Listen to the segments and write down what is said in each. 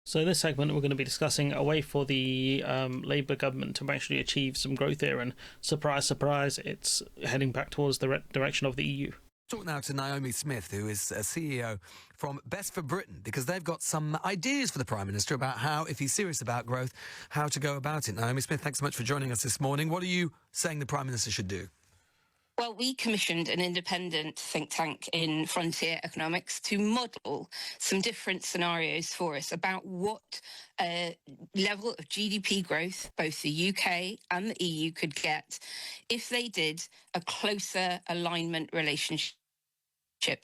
So, in this segment, we're going to be discussing a way for the Labour government to actually achieve some growth here. And surprise, surprise, it's heading back towards the direction of the EU. Talk now to Naomi Smith, who is a CEO from Best for Britain, because they've got some ideas for the Prime Minister about how, if he's serious about growth, how to go about it. Naomi Smith, thanks so much for joining us this morning. What are you saying the Prime Minister should do? Well, we commissioned an independent think tank in Frontier Economics to model some different scenarios for us about what level of GDP growth both the UK and the EU could get if they did a closer alignment relationship.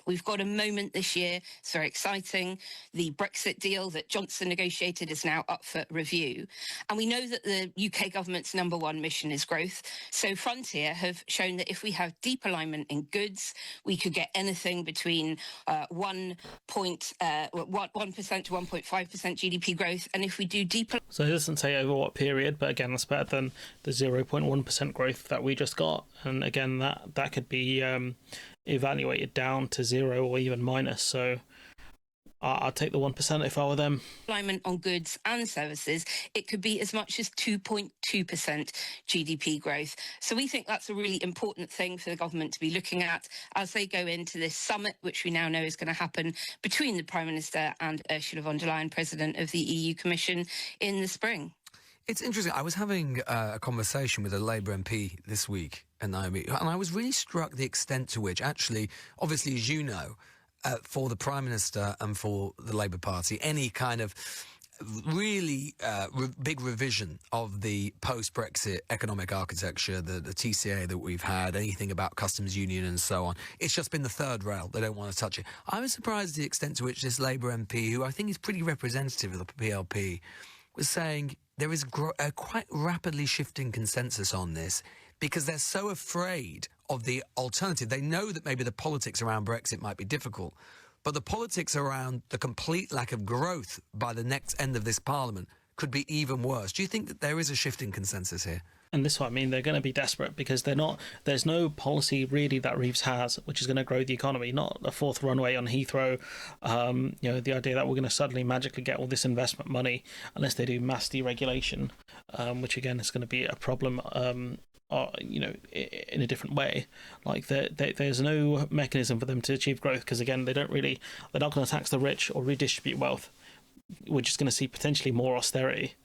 We've got a moment this year. It's very exciting. The Brexit deal that Johnson negotiated is now up for review. And we know that the UK government's number one mission is growth. So Frontier have shown that if we have deep alignment in goods, we could get anything between 1% to 1.5% GDP growth. And if we do deep... So it doesn't say over what period, but again, that's better than the 0.1% growth that we just got. And again, that could be evaluated down to 0 or even minus. So I'll take the 1% if I were them. Alignment on goods and services, it could be as much as 2.2% GDP growth. So we think that's a really important thing for the government to be looking at as they go into this summit, which we now know is going to happen between the Prime Minister and Ursula von der Leyen, President of the EU Commission, in the spring. It's interesting. I was having a conversation with a Labour MP this week, Naomi, and I was really struck the extent to which, actually, obviously, as you know, for the Prime Minister and for the Labour Party, any kind of really big revision of the post-Brexit economic architecture, the TCA that we've had, anything about customs union and so on, it's just been the third rail. They don't want to touch it. I was surprised at the extent to which this Labour MP, who I think is pretty representative of the PLP, was saying there is a quite rapidly shifting consensus on this because they're so afraid of the alternative. They know that maybe the politics around Brexit might be difficult, but the politics around the complete lack of growth by the next end of this Parliament could be even worse. Do you think that there is a shifting consensus here? And this is what I mean, they're going to be desperate because there's no policy really that Reeves has which is going to grow the economy, not a fourth runway on Heathrow, the idea that we're going to suddenly magically get all this investment money unless they do mass deregulation, which again is going to be a problem, in a different way. Like there's no mechanism for them to achieve growth because again, they're not going to tax the rich or redistribute wealth. We're just going to see potentially more austerity.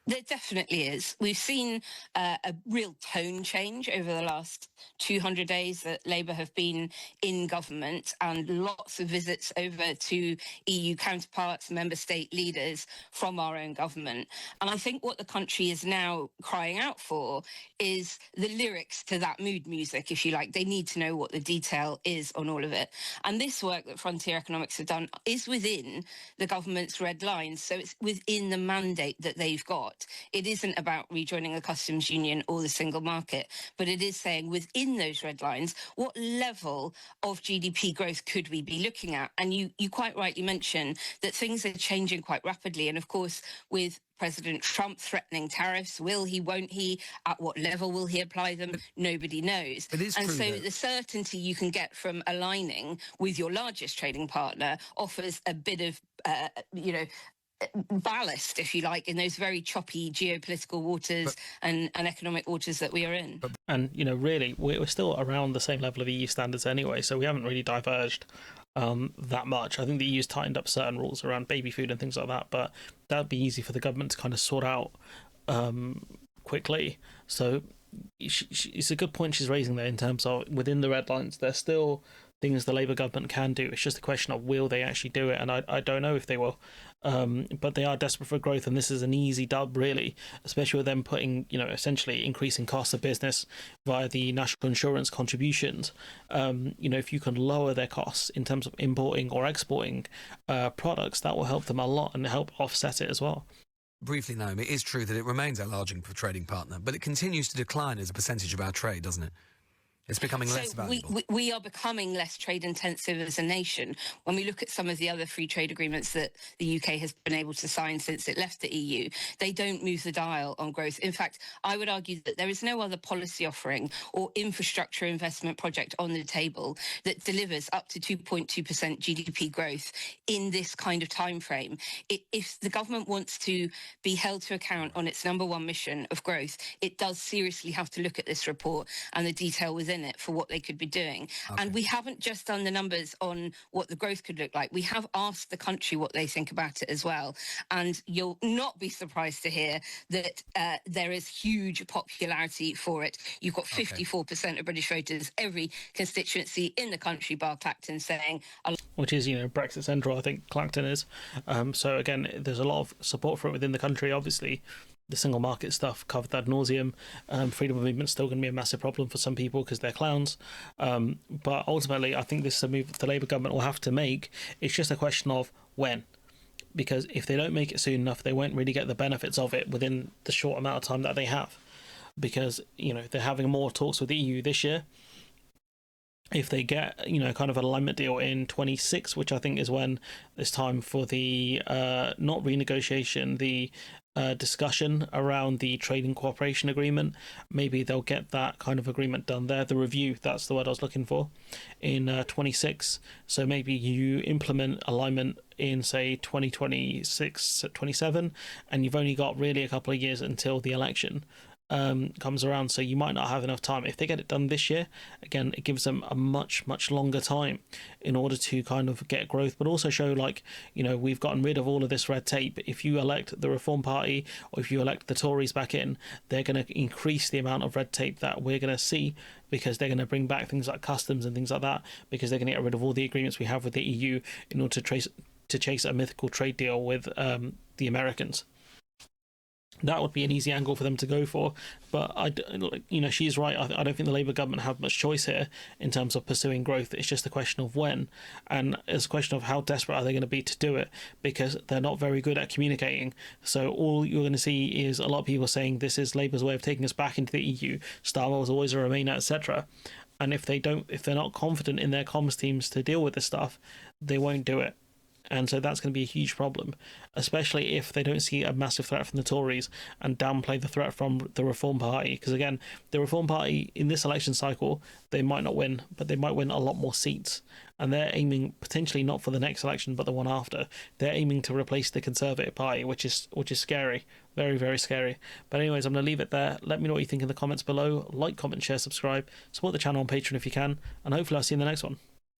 There definitely is. We've seen a real tone change over the last 200 days that Labour have been in government, and lots of visits over to EU counterparts, member state leaders from our own government. And I think what the country is now crying out for is the lyrics to that mood music, if you like. They need to know what the detail is on all of it. And this work that Frontier Economics have done is within the government's red lines. So it's within the mandate that they've got. It isn't about rejoining the customs union or the single market, but it is saying within those red lines, what level of GDP growth could we be looking at? And you quite rightly mentioned that things are changing quite rapidly. And of course, with President Trump threatening tariffs, will he, won't he? At what level will he apply them? Nobody knows. It is and true, so though. the certainty you can get from aligning with your largest trading partner offers a bit of, ballast, if you like, in those very choppy geopolitical waters and economic waters that we are in. And, really, we're still around the same level of EU standards anyway, so we haven't really diverged that much. I think the EU's tightened up certain rules around baby food and things like that, but that'd be easy for the government to kind of sort out quickly. So it's a good point she's raising there in terms of within the red lines, there's still things the Labour government can do. It's just a question of will they actually do it, and I don't know if they will. But they are desperate for growth, and this is an easy dub, really, especially with them putting, essentially increasing costs of business via the national insurance contributions. If you can lower their costs in terms of importing or exporting products, that will help them a lot and help offset it as well. Briefly, Naomi, it is true that it remains our largest trading partner, but it continues to decline as a percentage of our trade, doesn't it? It's becoming less valuable. We are becoming less trade intensive as a nation. When we look at some of the other free trade agreements that the UK has been able to sign since it left the EU, they don't move the dial on growth. In fact, I would argue that there is no other policy offering or infrastructure investment project on the table that delivers up to 2.2% GDP growth in this kind of time frame. If the government wants to be held to account on its number one mission of growth, it does seriously have to look at this report and the detail within it for what they could be doing. Okay. And we haven't just done the numbers on what the growth could look like. We have asked the country what they think about it as well. And you'll not be surprised to hear that there is huge popularity for it. You've got 54% of British voters, every constituency in the country, bar Clacton, saying... Which is, Brexit Central, I think Clacton is. So again, there's a lot of support for it within the country, obviously. The single market stuff covered ad nauseum. Freedom of movement is still going to be a massive problem for some people because they're clowns. But ultimately, I think this is a move the Labour government will have to make. It's just a question of when. Because if they don't make it soon enough, they won't really get the benefits of it within the short amount of time that they have. Because, they're having more talks with the EU this year. If they get, kind of an alignment deal in 26, which I think is when it's time for the, not renegotiation, the discussion around the trading cooperation agreement, maybe they'll get that kind of agreement done there. The review, that's the word I was looking for, in 26. So maybe you implement alignment in, say, 2026, 27, and you've only got really a couple of years until the election comes around, so you might not have enough time. If they get it done this year, again, it gives them a much longer time in order to kind of get growth, but also show we've gotten rid of all of this red tape. If you elect the Reform Party or if you elect the Tories back in, they're going to increase the amount of red tape that we're going to see, because they're going to bring back things like customs and things like that, because they're going to get rid of all the agreements we have with the EU in order to chase a mythical trade deal with the Americans. That would be an easy angle for them to go for, but she's right. I don't think the Labour government have much choice here in terms of pursuing growth. It's just a question of when, and it's a question of how desperate are they going to be to do it, because they're not very good at communicating. So all you're going to see is a lot of people saying this is Labour's way of taking us back into the EU. Star Wars always a Remainer, etc. And if they're not confident in their comms teams to deal with this stuff, they won't do it. And so that's going to be a huge problem, especially if they don't see a massive threat from the Tories and downplay the threat from the Reform Party. Because again, the Reform Party in this election cycle, they might not win, but they might win a lot more seats. And they're aiming potentially not for the next election, but the one after. They're aiming to replace the Conservative Party, which is scary. Very, very scary. But anyways, I'm going to leave it there. Let me know what you think in the comments below. Like, comment, share, subscribe. Support the channel on Patreon if you can. And hopefully I'll see you in the next one.